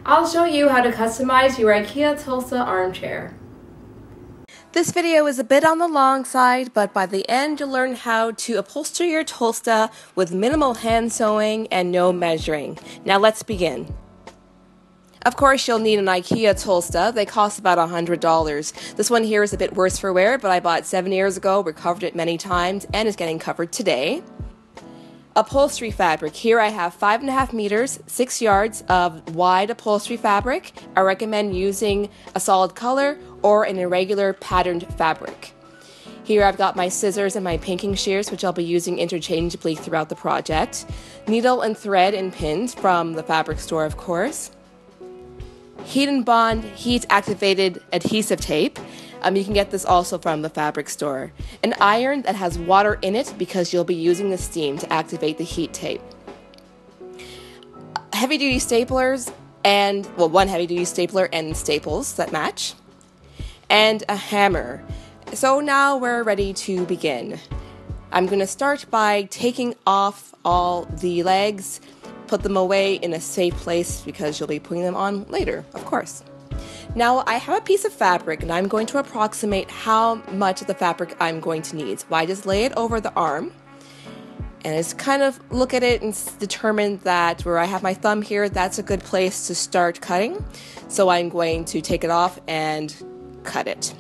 I'll show you how to customize your Ikea Tullsta armchair. This video is a bit on the long side, but by the end you'll learn how to upholster your Tullsta with minimal hand sewing and no measuring. Now let's begin. Of course, you'll need an Ikea Tullsta. They cost about $100. This one here is a bit worse for wear, but I bought it 7 years ago, recovered it many times, and is getting covered today. Upholstery fabric. Here I have 5.5 meters, 6 yards of wide upholstery fabric. I recommend using a solid color or an irregular patterned fabric. Here I've got my scissors and my pinking shears, which I'll be using interchangeably throughout the project. Needle and thread and pins from the fabric store, of course. Heat and Bond heat activated adhesive tape. You can get this also from the fabric store. An iron that has water in it because you'll be using the steam to activate the heat tape. Heavy duty staplers and, well, one heavy duty stapler and staples that match. And a hammer. So now we're ready to begin. I'm going to start by taking off all the legs, put them away in a safe place because you'll be putting them on later, of course. Now I have a piece of fabric and I'm going to approximate how much of the fabric I'm going to need. So I just lay it over the arm and just kind of look at it and determine that where I have my thumb here, that's a good place to start cutting. So I'm going to take it off and cut it.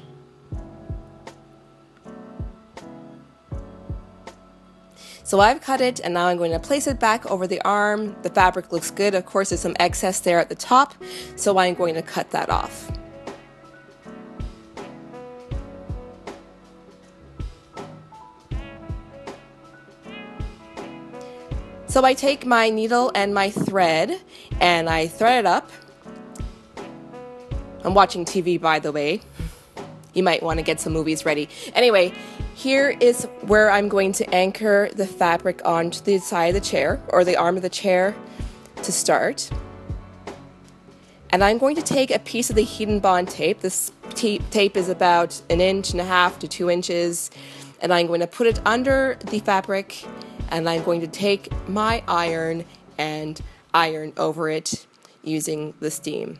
So I've cut it and now I'm going to place it back over the arm. The fabric looks good. Of course, there's some excess there at the top, so I'm going to cut that off. So I take my needle and my thread and I thread it up. I'm watching TV, by the way. You might want to get some movies ready. Anyway, here is where I'm going to anchor the fabric onto the side of the chair, or the arm of the chair to start. And I'm going to take a piece of the Heat and Bond tape. This tape is about 1.5 inches to 2 inches. And I'm going to put it under the fabric, and I'm going to take my iron and iron over it using the steam.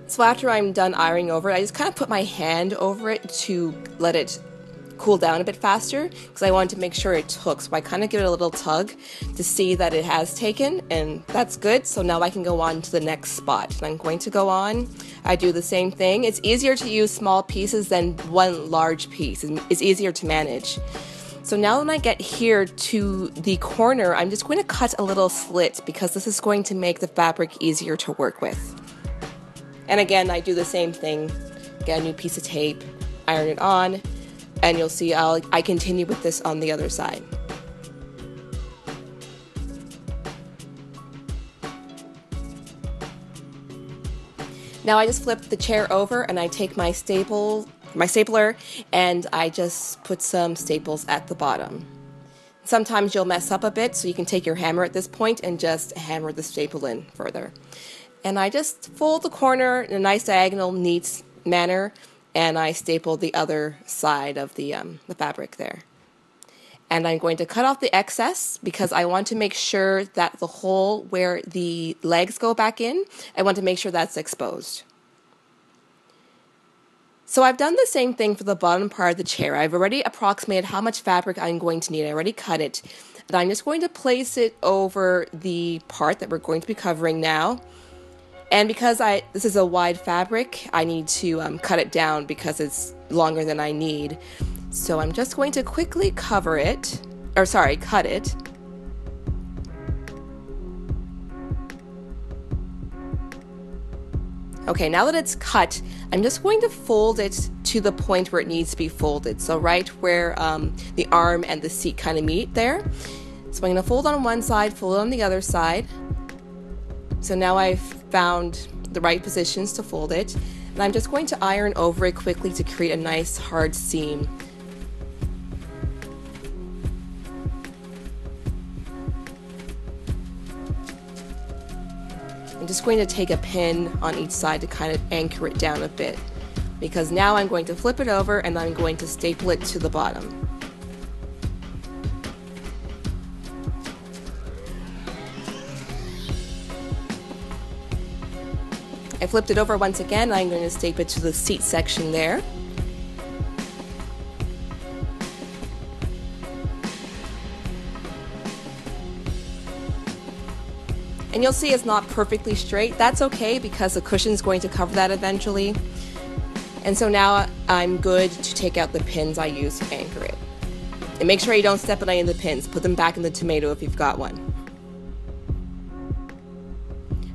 So after I'm done ironing over it, I just kind of put my hand over it to let it cool down a bit faster because I wanted to make sure it took. So I kind of give it a little tug to see that it has taken, and that's good. So now I can go on to the next spot. And I'm going to go on. I do the same thing. It's easier to use small pieces than one large piece. It's easier to manage. So now when I get here to the corner, I'm just going to cut a little slit because this is going to make the fabric easier to work with. And again, I do the same thing. Get a new piece of tape, iron it on, and you'll see I continue with this on the other side. Now I just flip the chair over and I take my stapler, and I just put some staples at the bottom. Sometimes you'll mess up a bit, so you can take your hammer at this point and just hammer the staple in further. And I just fold the corner in a nice diagonal, neat manner, and I staple the other side of the fabric there. And I'm going to cut off the excess because I want to make sure that the hole where the legs go back in, I want to make sure that's exposed. So I've done the same thing for the bottom part of the chair. I've already approximated how much fabric I'm going to need. I already cut it. And I'm just going to place it over the part that we're going to be covering now. And because this is a wide fabric, I need to cut it down because it's longer than I need. So I'm just going to quickly cut it. Okay, now that it's cut, I'm just going to fold it to the point where it needs to be folded. So right where the arm and the seat kind of meet there. So I'm going to fold on one side, fold on the other side. So now I've found the right positions to fold it. And I'm just going to iron over it quickly to create a nice hard seam. I'm just going to take a pin on each side to kind of anchor it down a bit, because now I'm going to flip it over and I'm going to staple it to the bottom. I flipped it over once again. I'm going to staple it to the seat section there. And you'll see it's not perfectly straight. That's okay because the cushion is going to cover that eventually. And so now I'm good to take out the pins I use to anchor it. And make sure you don't step on any of the pins. Put them back in the tomato if you've got one.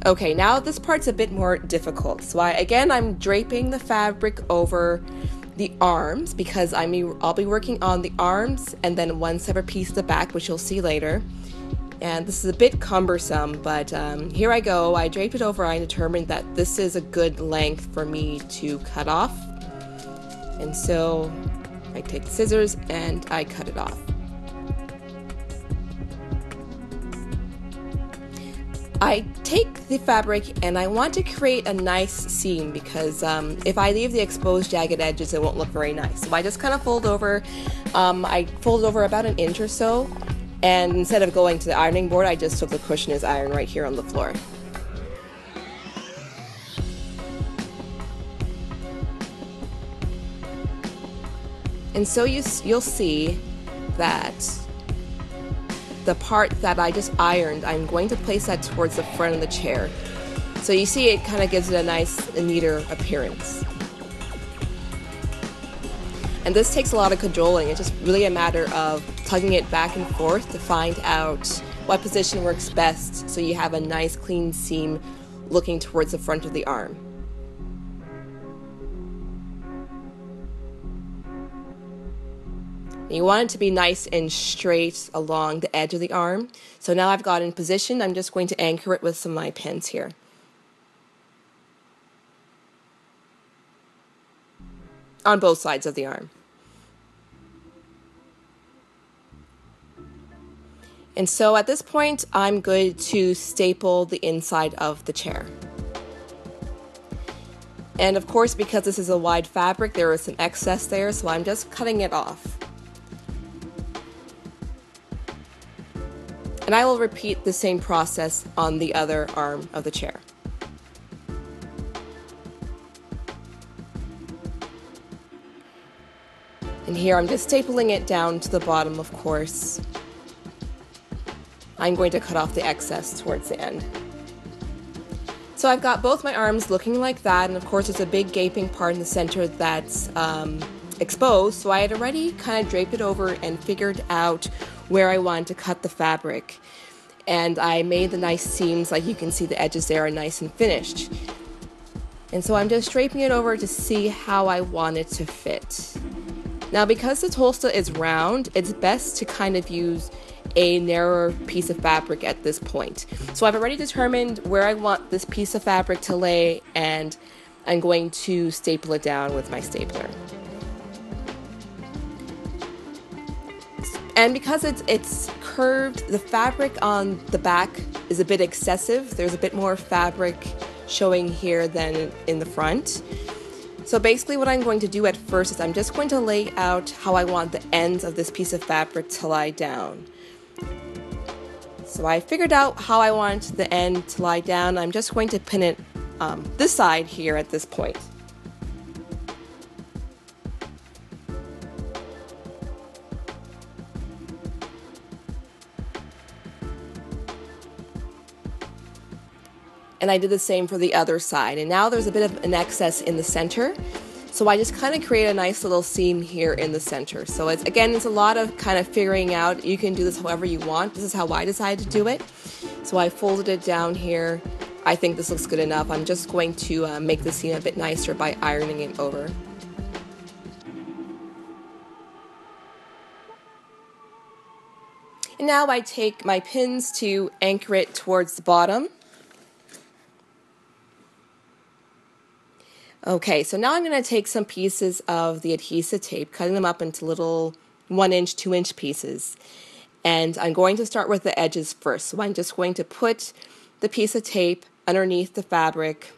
Okay, now this part's a bit more difficult. So I'm draping the fabric over the arms because I'll be working on the arms and then one separate piece at the back, which you'll see later. And this is a bit cumbersome, but here I go. I draped it over. I determined that this is a good length for me to cut off. And so I take the scissors and I cut it off. I take the fabric and I want to create a nice seam because if I leave the exposed jagged edges, it won't look very nice. So I just kind of fold over. I fold over about an inch or so. And instead of going to the ironing board, I just took the cushion as iron right here on the floor. And so you'll see that the part that I just ironed, I'm going to place that towards the front of the chair. So you see it kind of gives it a nice, neater appearance. And this takes a lot of cajoling. It's just really a matter of tugging it back and forth to find out what position works best so you have a nice clean seam looking towards the front of the arm. You want it to be nice and straight along the edge of the arm. So now I've got it in position. I'm just going to anchor it with some of my pins here. On both sides of the arm. And so at this point, I'm good to staple the inside of the chair. And of course, because this is a wide fabric, there is some excess there, so I'm just cutting it off. And I will repeat the same process on the other arm of the chair. And here I'm just stapling it down to the bottom, of course. I'm going to cut off the excess towards the end. So I've got both my arms looking like that, and of course there's a big gaping part in the center that's exposed, so I had already kind of draped it over and figured out where I wanted to cut the fabric. And I made the nice seams, like you can see the edges there are nice and finished. And so I'm just draping it over to see how I want it to fit. Now because the Tullsta is round, it's best to kind of use a narrower piece of fabric at this point. So I've already determined where I want this piece of fabric to lay, and I'm going to staple it down with my stapler. And because it's curved, the fabric on the back is a bit excessive. There's a bit more fabric showing here than in the front. So basically what I'm going to do at first is I'm just going to lay out how I want the ends of this piece of fabric to lie down. So I figured out how I want the end to lie down. I'm just going to pin it this side here at this point. And I did the same for the other side. And now there's a bit of an excess in the center. So I just kind of create a nice little seam here in the center. So it's a lot of kind of figuring out. You can do this however you want. This is how I decided to do it. So I folded it down here. I think this looks good enough. I'm just going to make the seam a bit nicer by ironing it over. And now I take my pins to anchor it towards the bottom. Okay, so now I'm going to take some pieces of the adhesive tape, cutting them up into little 1-inch, 2-inch pieces. And I'm going to start with the edges first. So I'm just going to put the piece of tape underneath the fabric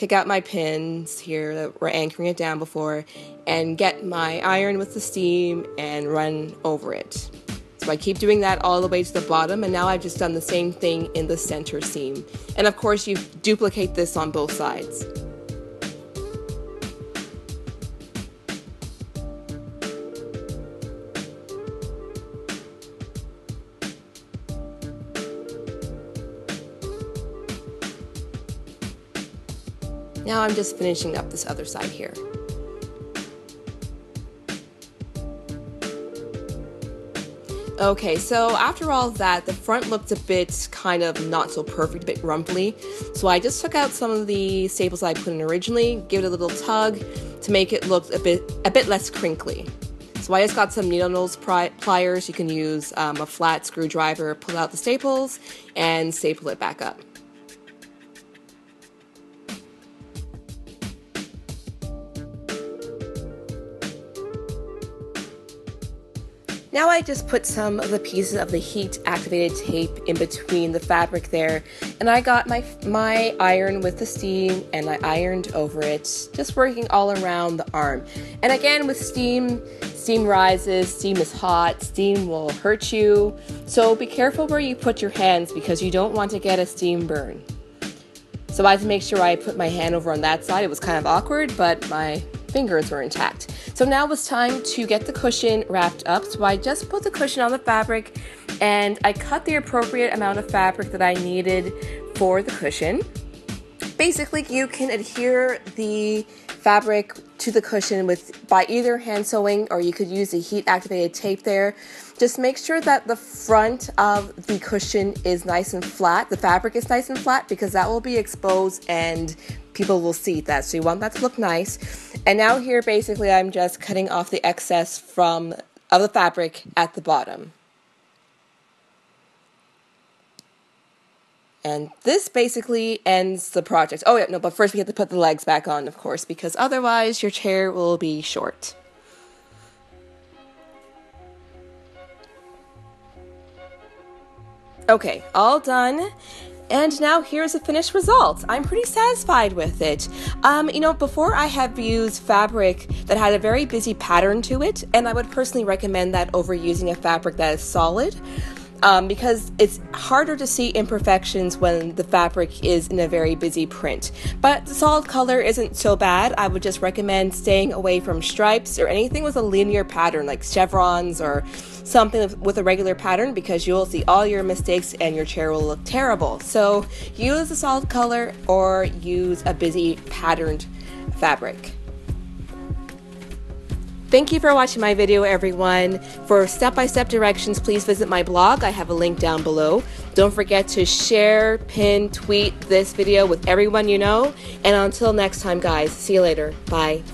take out my pins here that were anchoring it down before, and get my iron with the steam and run over it. So I keep doing that all the way to the bottom, and now I've just done the same thing in the center seam. And of course you duplicate this on both sides. Now I'm just finishing up this other side here. Okay, so after all that, the front looked a bit kind of not so perfect, a bit rumply. So I just took out some of the staples I put in originally, give it a little tug to make it look a bit less crinkly. So I just got some needle nose pliers. You can use a flat screwdriver, pull out the staples, and staple it back up. Now I just put some of the pieces of the heat activated tape in between the fabric there, and I got my iron with the steam and I ironed over it, just working all around the arm. And again, with steam rises, steam is hot, steam will hurt you, so be careful where you put your hands because you don't want to get a steam burn. So I had to make sure I put my hand over on that side. It was kind of awkward, but my fingers were intact. So now it was time to get the cushion wrapped up. So I just put the cushion on the fabric and I cut the appropriate amount of fabric that I needed for the cushion. Basically, you can adhere the fabric to the cushion by either hand sewing, or you could use the heat activated tape there. Just make sure that the front of the cushion is nice and flat, the fabric is nice and flat, because that will be exposed and people will see that. So you want that to look nice. And now here basically I'm just cutting off the excess of the fabric at the bottom. And this basically ends the project. Oh yeah, no, but first we have to put the legs back on, of course, because otherwise your chair will be short. Okay, all done. And now here's the finished result. I'm pretty satisfied with it. Before I have used fabric that had a very busy pattern to it, and I would personally recommend that over using a fabric that is solid. Because it's harder to see imperfections when the fabric is in a very busy print. But the solid color isn't so bad. I would just recommend staying away from stripes or anything with a linear pattern like chevrons or something with a regular pattern, because you'll see all your mistakes and your chair will look terrible. So use a solid color or use a busy patterned fabric. Thank you for watching my video, everyone. For step-by-step directions, please visit my blog. I have a link down below. Don't forget to share, pin, tweet this video with everyone you know. And until next time, guys, see you later. Bye.